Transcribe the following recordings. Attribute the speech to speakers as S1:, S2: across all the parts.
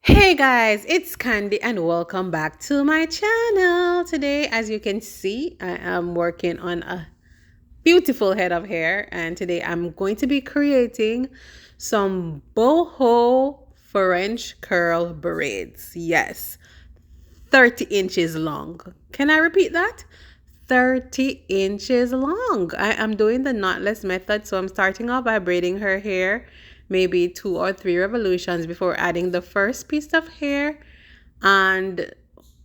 S1: Hey guys, it's Candy and welcome back to my channel. Today, as you can see, I am working on a beautiful head of hair, and today I'm going to be creating some boho French curl braids. Yes, 30 inches long. Can I repeat that? 30 inches long. I am doing the knotless method, so I'm starting off by braiding her hair maybe 2 or 3 revolutions before adding the first piece of hair and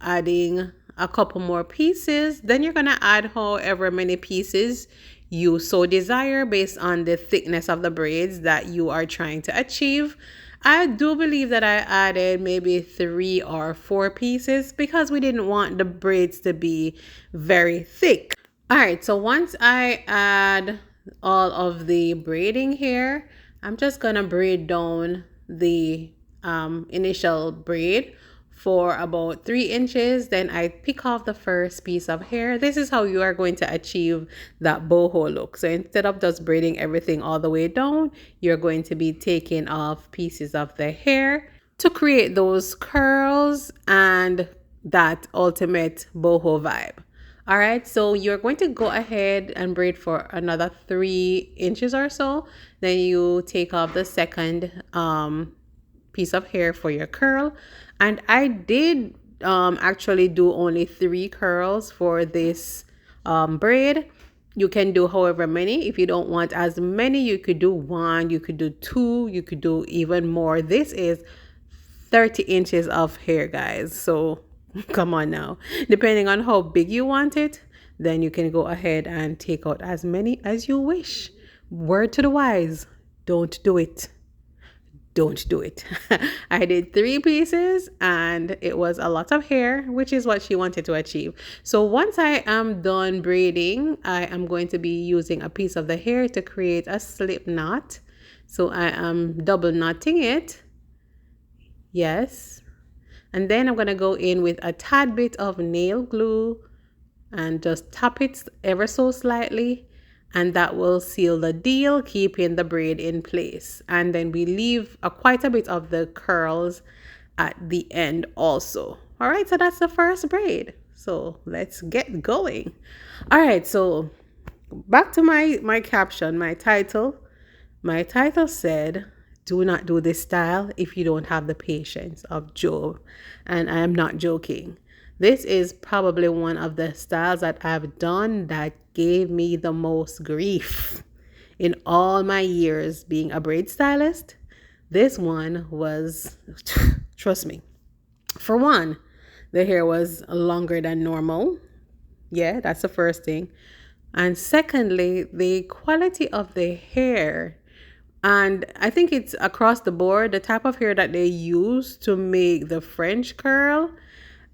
S1: adding a couple more pieces. Then you're gonna add however many pieces you so desire based on the thickness of the braids that you are trying to achieve. I do believe that I added maybe 3 or 4 pieces because we didn't want the braids to be very thick. All right, so once I add all of the braiding here, I'm just gonna braid down the initial braid for about 3 inches. Then I pick off the first piece of hair. This is how you are going to achieve that boho look. So instead of just braiding everything all the way down, you're going to be taking off pieces of the hair to create those curls and that ultimate boho vibe. All right, so you're going to go ahead and braid for another 3 inches or so. Then you take off the second piece of hair for your curl. And I did actually do only 3 curls for this braid. You can do however many. If you don't want as many, you could do 1, you could do 2, you could do even more. This is 30 inches of hair, guys. So come on now. Depending on how big you want it, then you can go ahead and take out as many as you wish. Word to the wise, don't do it. Don't do it. I did 3 pieces and it was a lot of hair, which is what she wanted to achieve. So once I am done braiding, I am going to be using a piece of the hair to create a slip knot. So I am double knotting it. Yes. And then I'm going to go in with a tad bit of nail glue and just tap it ever so slightly, and that will seal the deal, keeping the braid in place. And then we leave quite a bit of the curls at the end also. All right, so that's the first braid. So let's get going. All right, so back to my caption, my title. My title said, do not do this style if you don't have the patience of Job. And I am not joking. This is probably one of the styles that I've done that gave me the most grief in all my years being a braid stylist. This one was, trust me, for one, the hair was longer than normal. Yeah, that's the first thing. And secondly, the quality of the hair. And I think it's across the board, the type of hair that they use to make the French curl.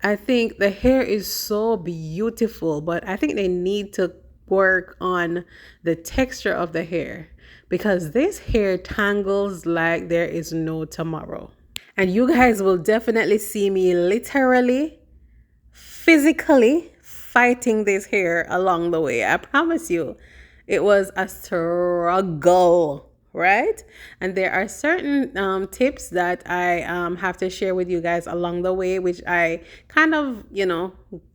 S1: I think the hair is so beautiful, but I think they need to work on the texture of the hair because this hair tangles like there is no tomorrow. And you guys will definitely see me literally, physically fighting this hair along the way. I promise you, it was a struggle, right? And there are certain tips that I have to share with you guys along the way, which I kind of,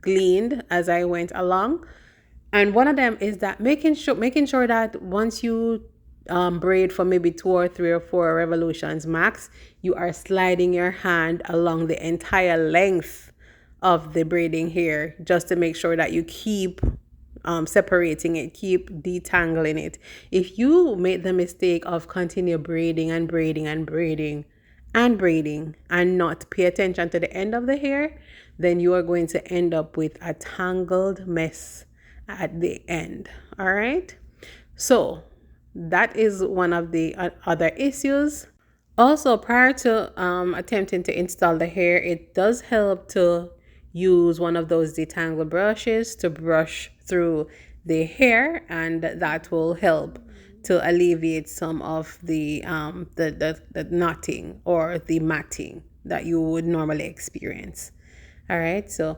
S1: gleaned as I went along. And one of them is that making sure that once you braid for maybe 2 or 3 or 4 revolutions max, you are sliding your hand along the entire length of the braiding hair just to make sure that you keep separating it, keep detangling it. If you make the mistake of continue braiding and braiding and braiding and braiding and not pay attention to the end of the hair, then you are going to end up with a tangled mess at the end. All right, so that is one of the other issues. Also, prior to attempting to install the hair, it does help to use one of those detangle brushes to brush through the hair, and that will help to alleviate some of the knotting or the matting that you would normally experience. All right, so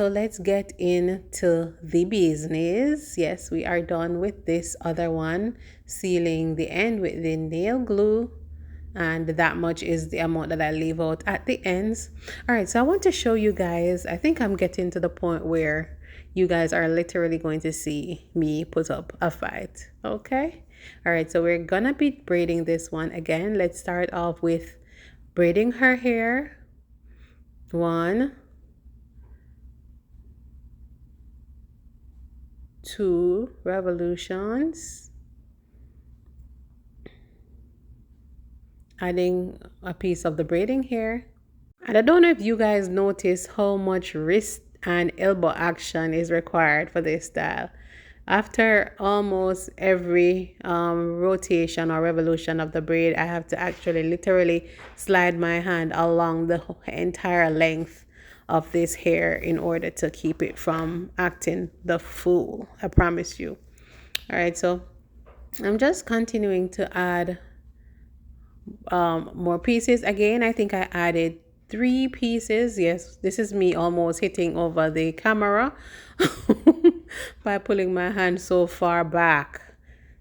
S1: let's get into the business. Yes, we are done with this other one, sealing the end with the nail glue. and that much is the amount that I leave out at the ends. All right, so I want to show you guys. I think I'm getting to the point where you guys are literally going to see me put up a fight. Okay. All right, so we're gonna be braiding this one again. Let's start off with braiding her hair. 1, 2 revolutions. Adding a piece of the braiding hair. And I don't know if you guys notice how much wrist and elbow action is required for this style. After almost every rotation or revolution of the braid, I have to actually literally slide my hand along the entire length of this hair in order to keep it from acting the fool. I promise you. All right, so I'm just continuing to add more pieces. Again, I think I added 3 pieces. Yes, this is me almost hitting over the camera by pulling my hand so far back.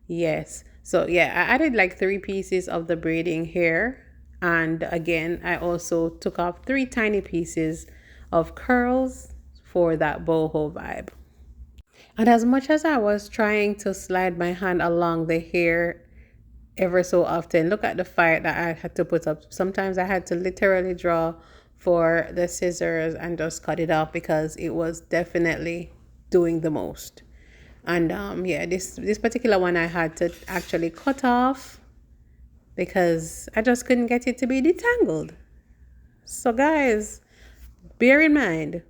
S1: Yes, so yeah, I added like 3 pieces of the braiding hair, and again I also took off 3 tiny pieces of curls for that boho vibe. And as much as I was trying to slide my hand along the hair ever so often, look at the fight that I had to put up. Sometimes I had to literally draw for the scissors and just cut it off because it was definitely doing the most. And yeah, this particular one I had to actually cut off because I just couldn't get it to be detangled. So guys, bear in mind,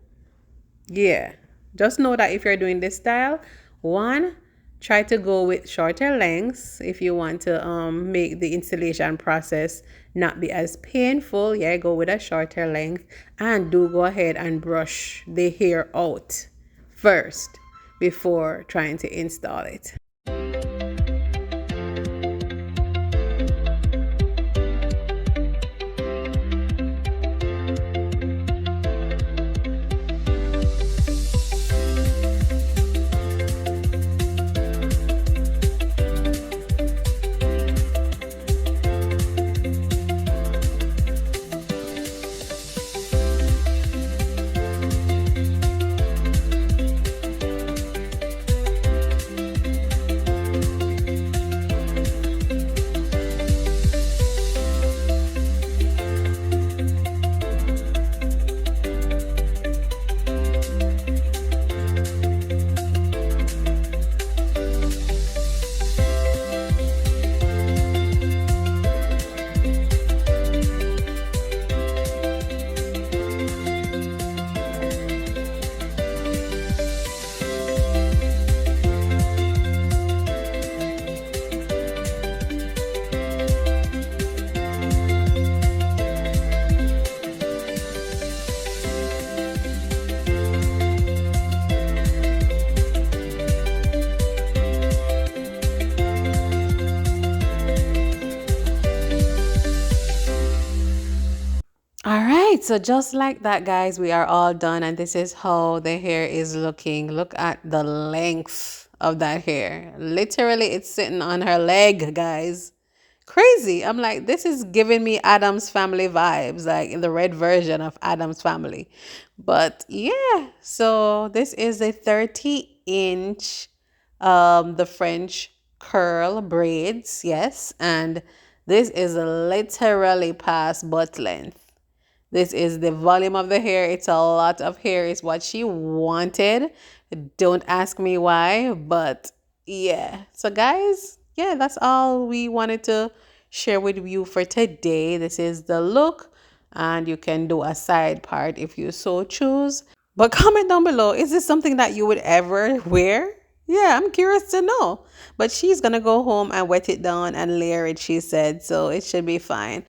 S1: yeah, just know that if you're doing this style, 1, try to go with shorter lengths if you want to make the installation process not be as painful. Yeah, go with a shorter length, and do go ahead and brush the hair out first before trying to install it. All right, so just like that, guys, we are all done, and this is how the hair is looking. Look at the length of that hair. Literally, it's sitting on her leg, guys. Crazy. I'm like, this is giving me Adam's Family vibes, like the red version of Adam's Family. But yeah, so this is a 30-inch the French curl braids, yes, and this is literally past butt length. This is the volume of the hair. It's a lot of hair is what she wanted. Don't ask me why, but yeah. So guys, yeah, that's all we wanted to share with you for today. This is the look, and you can do a side part if you so choose. But comment down below, is this something that you would ever wear? Yeah, I'm curious to know. But she's going to go home and wet it down and layer it, she said. So it should be fine.